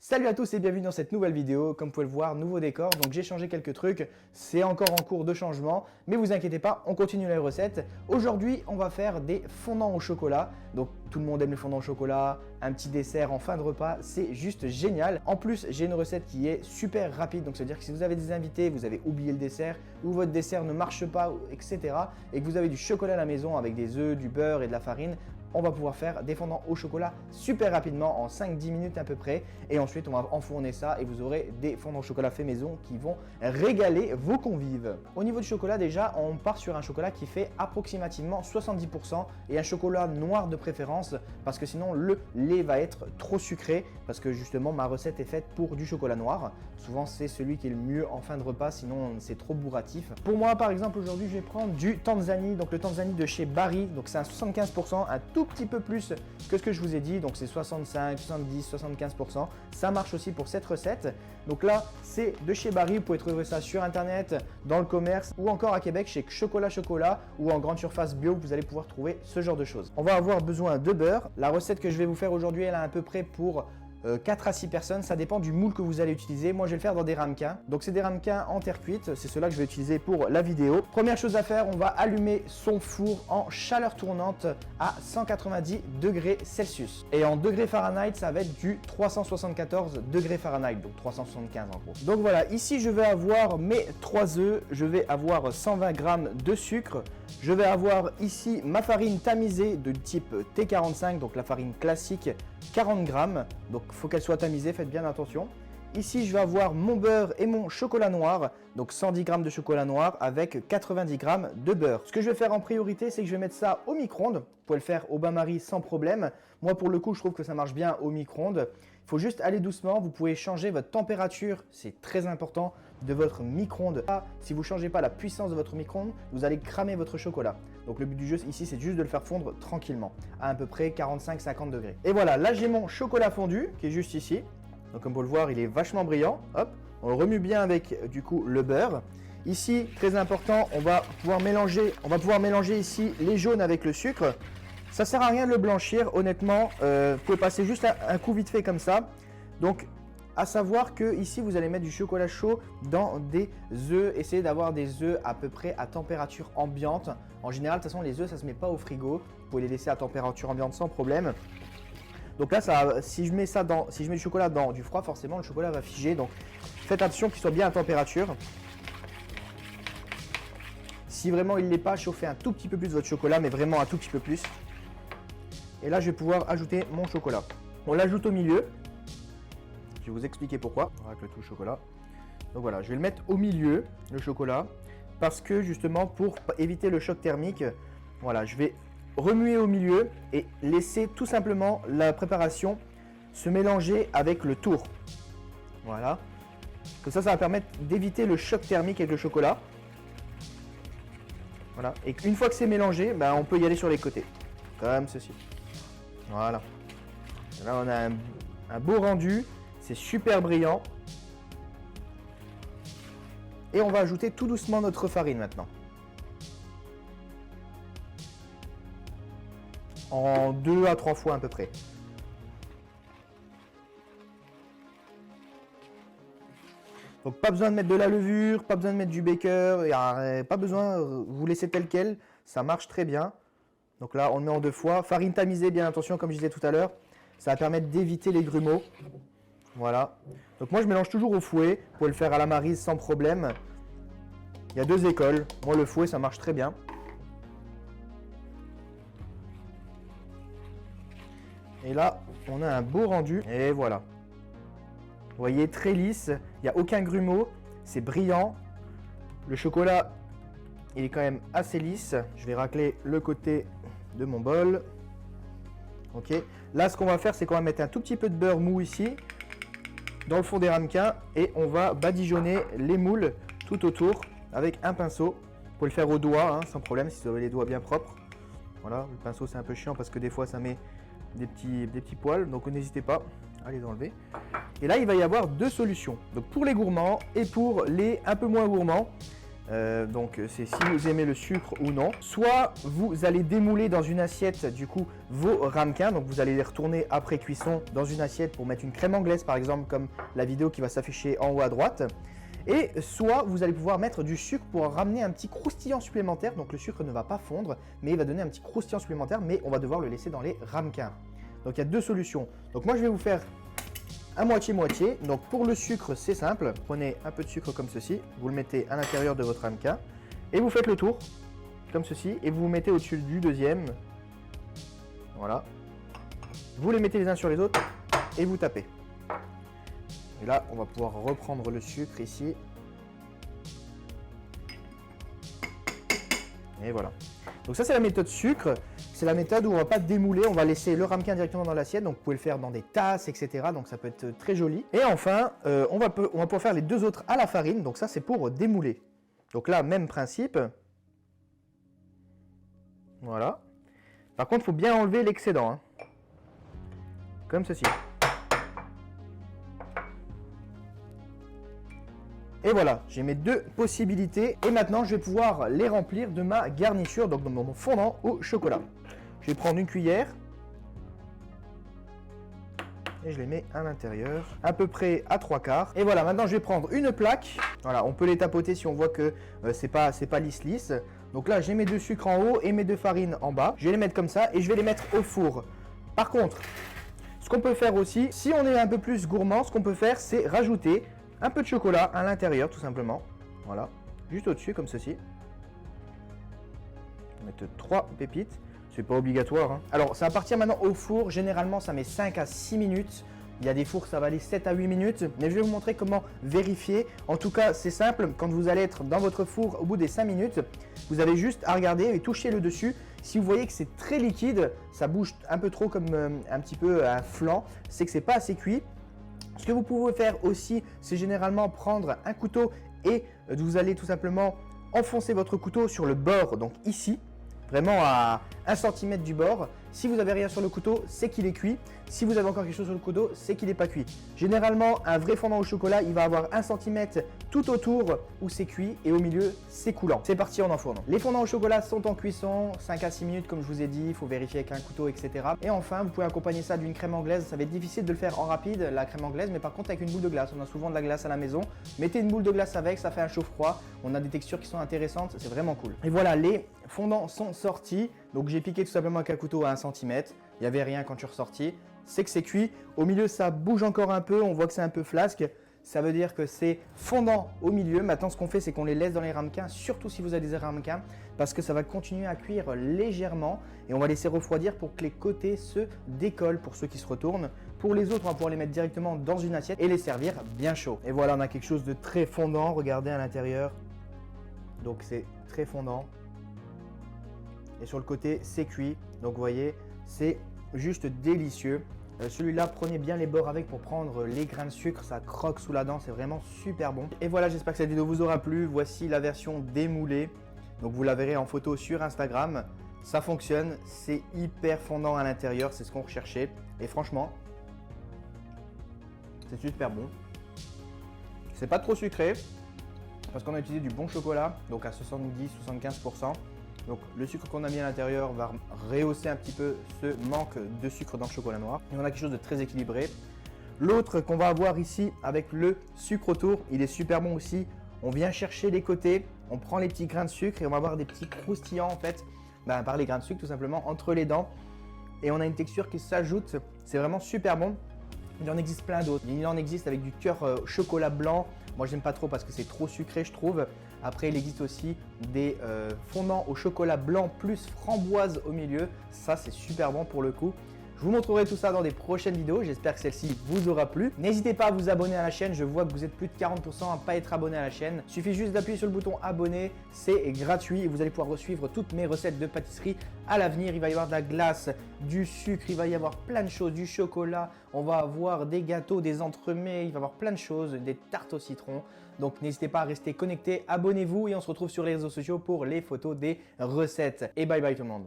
Salut à tous et bienvenue dans cette nouvelle vidéo. Comme vous pouvez le voir, nouveau décor, donc j'ai changé quelques trucs, c'est encore en cours de changement, mais vous inquiétez pas, on continue les recettes. Aujourd'hui, on va faire des fondants au chocolat, donc tout le monde aime les fondants au chocolat, un petit dessert en fin de repas, c'est juste génial. En plus, j'ai une recette qui est super rapide, donc c'est-à-dire que si vous avez des invités, vous avez oublié le dessert, ou votre dessert ne marche pas, etc., et que vous avez du chocolat à la maison avec des œufs, du beurre et de la farine, on va pouvoir faire des fondants au chocolat super rapidement, en 5-10 minutes à peu près. Et ensuite, on va enfourner ça et vous aurez des fondants au chocolat fait maison qui vont régaler vos convives. Au niveau du chocolat, déjà, on part sur un chocolat qui fait approximativement 70% et un chocolat noir de préférence parce que sinon, le lait va être trop sucré parce que justement, ma recette est faite pour du chocolat noir. Souvent, c'est celui qui est le mieux en fin de repas, sinon c'est trop bourratif. Pour moi, par exemple, aujourd'hui, je vais prendre du Tanzanie, donc le Tanzanie de chez Barry, donc c'est un 75%, un tout petit peu plus que ce que je vous ai dit, donc c'est 65, 70, 75%. Ça marche aussi pour cette recette. Donc là, c'est de chez Barry, vous pouvez trouver ça sur internet, dans le commerce ou encore à Québec chez Chocolat Chocolat ou en grande surface bio, vous allez pouvoir trouver ce genre de choses. On va avoir besoin de beurre. La recette que je vais vous faire aujourd'hui, elle est à peu près pour 4 à 6 personnes, ça dépend du moule que vous allez utiliser. Moi, je vais le faire dans des ramequins. Donc, c'est des ramequins en terre cuite. C'est cela que je vais utiliser pour la vidéo. Première chose à faire, on va allumer son four en chaleur tournante à 190 degrés Celsius. Et en degrés Fahrenheit, ça va être du 374 degrés Fahrenheit, donc 375 en gros. Donc voilà, ici, je vais avoir mes 3 œufs. Je vais avoir 120 g de sucre. Je vais avoir ici ma farine tamisée de type T45, donc la farine classique, 40 g. Donc il faut qu'elle soit tamisée, faites bien attention. Ici, je vais avoir mon beurre et mon chocolat noir, donc 110 g de chocolat noir avec 90 g de beurre. Ce que je vais faire en priorité, c'est que je vais mettre ça au micro-ondes. Vous pouvez le faire au bain-marie sans problème. Moi, pour le coup, je trouve que ça marche bien au micro-ondes. Il faut juste aller doucement. Vous pouvez changer votre température, c'est très important, de votre micro-ondes. Si vous ne changez pas la puissance de votre micro-ondes, vous allez cramer votre chocolat. Donc le but du jeu ici, c'est juste de le faire fondre tranquillement, à peu près 45-50 degrés. Et voilà, là j'ai mon chocolat fondu qui est juste ici. Donc comme vous le voir, il est vachement brillant. Hop, on le remue bien avec du coup le beurre. Ici, très important, on va pouvoir mélanger ici les jaunes avec le sucre. Ça sert à rien de le blanchir, honnêtement. Vous pouvez passer juste un coup vite fait comme ça. Donc, à savoir que ici, vous allez mettre du chocolat chaud dans des œufs. Essayez d'avoir des œufs à peu près à température ambiante. En général, de toute façon, les œufs, ça ne se met pas au frigo. Vous pouvez les laisser à température ambiante sans problème. Donc là, si je mets du chocolat dans du froid, forcément, le chocolat va figer. Donc, faites attention qu'il soit bien à température. Si vraiment il n'est pas, chauffez un tout petit peu plus votre chocolat, mais vraiment un tout petit peu plus. Et là, je vais pouvoir ajouter mon chocolat. On l'ajoute au milieu. Je vais vous expliquer pourquoi. Avec le tout chocolat. Donc voilà, je vais le mettre au milieu, le chocolat, parce que justement, pour éviter le choc thermique, voilà, je vais remuer au milieu et laisser tout simplement la préparation se mélanger avec le tour. Voilà. Comme ça va permettre d'éviter le choc thermique avec le chocolat. Voilà. Et une fois que c'est mélangé, ben, on peut y aller sur les côtés, comme ceci. Voilà. Là, on a un beau rendu. C'est super brillant. Et on va ajouter tout doucement notre farine maintenant. En 2 à 3 fois à peu près. Donc pas besoin de mettre de la levure, pas besoin de mettre du baker, pas besoin, vous laissez tel quel, ça marche très bien. Donc là, on le met en 2 fois. Farine tamisée, bien attention, comme je disais tout à l'heure. Ça va permettre d'éviter les grumeaux. Voilà. Donc moi, je mélange toujours au fouet. Vous pouvez le faire à la maryse sans problème. Il y a 2 écoles. Moi, le fouet, ça marche très bien. Et là, on a un beau rendu. Et voilà. Vous voyez, très lisse. Il n'y a aucun grumeau. C'est brillant. Le chocolat, il est quand même assez lisse. Je vais racler le côté de mon bol. Ok. Là, ce qu'on va faire, c'est qu'on va mettre un tout petit peu de beurre mou ici, dans le fond des ramequins, et on va badigeonner les moules tout autour avec un pinceau. Vous pouvez le faire au doigt, hein, sans problème, si vous avez les doigts bien propres. Voilà, le pinceau, c'est un peu chiant parce que des fois, ça met des petits poils, donc n'hésitez pas à les enlever. Et là, il va y avoir 2 solutions. Donc pour les gourmands et pour les un peu moins gourmands. Donc c'est si vous aimez le sucre ou non. Soit vous allez démouler dans une assiette du coup vos ramequins. Donc vous allez les retourner après cuisson dans une assiette pour mettre une crème anglaise par exemple, comme la vidéo qui va s'afficher en haut à droite. Et soit vous allez pouvoir mettre du sucre pour ramener un petit croustillant supplémentaire. Donc le sucre ne va pas fondre, mais il va donner un petit croustillant supplémentaire, mais on va devoir le laisser dans les ramequins. Donc il y a deux solutions. Donc moi je vais vous faire à moitié-moitié. Donc pour le sucre, c'est simple. Prenez un peu de sucre comme ceci, vous le mettez à l'intérieur de votre ramequin et vous faites le tour comme ceci et vous vous mettez au-dessus du deuxième. Voilà. Vous les mettez les uns sur les autres et vous tapez. Et là, on va pouvoir reprendre le sucre ici. Et voilà. Donc ça, c'est la méthode sucre. C'est la méthode où on ne va pas démouler, on va laisser le ramequin directement dans l'assiette. Donc vous pouvez le faire dans des tasses, etc. Donc ça peut être très joli. Et enfin, on va pouvoir faire les deux autres à la farine. Donc ça, c'est pour démouler. Donc là, même principe. Voilà. Par contre, il faut bien enlever l'excédent. Hein. Comme ceci. Et voilà, j'ai mes deux possibilités. Et maintenant, je vais pouvoir les remplir de ma garniture, donc de mon fondant au chocolat. Je vais prendre une cuillère. Et je les mets à l'intérieur, à peu près à 3/4. Et voilà, maintenant je vais prendre une plaque. Voilà, on peut les tapoter si on voit que c'est pas lisse. Donc là, j'ai mes deux sucres en haut et mes deux farines en bas. Je vais les mettre comme ça et je vais les mettre au four. Par contre, ce qu'on peut faire aussi, si on est un peu plus gourmand, ce qu'on peut faire, c'est rajouter un peu de chocolat à l'intérieur, tout simplement. Voilà, juste au-dessus, comme ceci. On va mettre 3 pépites. C'est pas obligatoire. Hein. Alors, ça va partir maintenant au four. Généralement, ça met 5 à 6 minutes. Il y a des fours, ça va aller 7 à 8 minutes. Mais je vais vous montrer comment vérifier. En tout cas, c'est simple. Quand vous allez être dans votre four au bout des 5 minutes, vous avez juste à regarder et toucher le dessus. Si vous voyez que c'est très liquide, ça bouge un peu trop comme un petit peu un flan, c'est que c'est pas assez cuit. Ce que vous pouvez faire aussi, c'est généralement prendre un couteau et vous allez tout simplement enfoncer votre couteau sur le bord, donc ici, vraiment à 1 cm du bord. Si vous n'avez rien sur le couteau, c'est qu'il est cuit. Si vous avez encore quelque chose sur le couteau, c'est qu'il n'est pas cuit. Généralement, un vrai fondant au chocolat, il va avoir 1 cm tout autour où c'est cuit et au milieu, c'est coulant. C'est parti, on enfourne. Les fondants au chocolat sont en cuisson, 5 à 6 minutes comme je vous ai dit. Il faut vérifier avec un couteau, etc. Et enfin, vous pouvez accompagner ça d'une crème anglaise. Ça va être difficile de le faire en rapide, la crème anglaise, mais par contre avec une boule de glace. On a souvent de la glace à la maison. Mettez une boule de glace avec, ça fait un chaud-froid. On a des textures qui sont intéressantes, c'est vraiment cool. Et voilà, les fondants sont sortis. Donc j'ai piqué tout simplement avec un couteau à 1 cm. Il n'y avait rien quand je suis ressorti. C'est que c'est cuit. Au milieu, ça bouge encore un peu. On voit que c'est un peu flasque. Ça veut dire que c'est fondant au milieu. Maintenant, ce qu'on fait, c'est qu'on les laisse dans les ramequins, surtout si vous avez des ramequins, parce que ça va continuer à cuire légèrement et on va laisser refroidir pour que les côtés se décollent pour ceux qui se retournent. Pour les autres, on va pouvoir les mettre directement dans une assiette et les servir bien chaud. Et voilà, on a quelque chose de très fondant. Regardez à l'intérieur. Donc, c'est très fondant. Et sur le côté, c'est cuit. Donc, vous voyez, c'est juste délicieux. Celui-là, prenez bien les bords avec pour prendre les grains de sucre, ça croque sous la dent, c'est vraiment super bon. Et voilà, j'espère que cette vidéo vous aura plu. Voici la version démoulée. Donc vous la verrez en photo sur Instagram. Ça fonctionne, c'est hyper fondant à l'intérieur, c'est ce qu'on recherchait. Et franchement, c'est super bon. C'est pas trop sucré, parce qu'on a utilisé du bon chocolat, donc à 70-75%. Donc le sucre qu'on a mis à l'intérieur va rehausser un petit peu ce manque de sucre dans le chocolat noir. Et on a quelque chose de très équilibré. L'autre qu'on va avoir ici avec le sucre autour, il est super bon aussi. On vient chercher les côtés, on prend les petits grains de sucre et on va avoir des petits croustillants en fait, par les grains de sucre tout simplement entre les dents. Et on a une texture qui s'ajoute, c'est vraiment super bon. Il en existe plein d'autres. Il en existe avec du cœur chocolat blanc. Moi, j'aime pas trop parce que c'est trop sucré, je trouve. Après, il existe aussi des fondants au chocolat blanc plus framboise au milieu. Ça, c'est super bon pour le coup. Je vous montrerai tout ça dans des prochaines vidéos. J'espère que celle-ci vous aura plu. N'hésitez pas à vous abonner à la chaîne. Je vois que vous êtes plus de 40% à ne pas être abonné à la chaîne. Il suffit juste d'appuyer sur le bouton abonner. C'est gratuit et vous allez pouvoir suivre toutes mes recettes de pâtisserie à l'avenir. Il va y avoir de la glace, du sucre, il va y avoir plein de choses, du chocolat. On va avoir des gâteaux, des entremets. Il va y avoir plein de choses, des tartes au citron. Donc n'hésitez pas à rester connecté. Abonnez-vous et on se retrouve sur les réseaux sociaux pour les photos des recettes. Et bye bye tout le monde.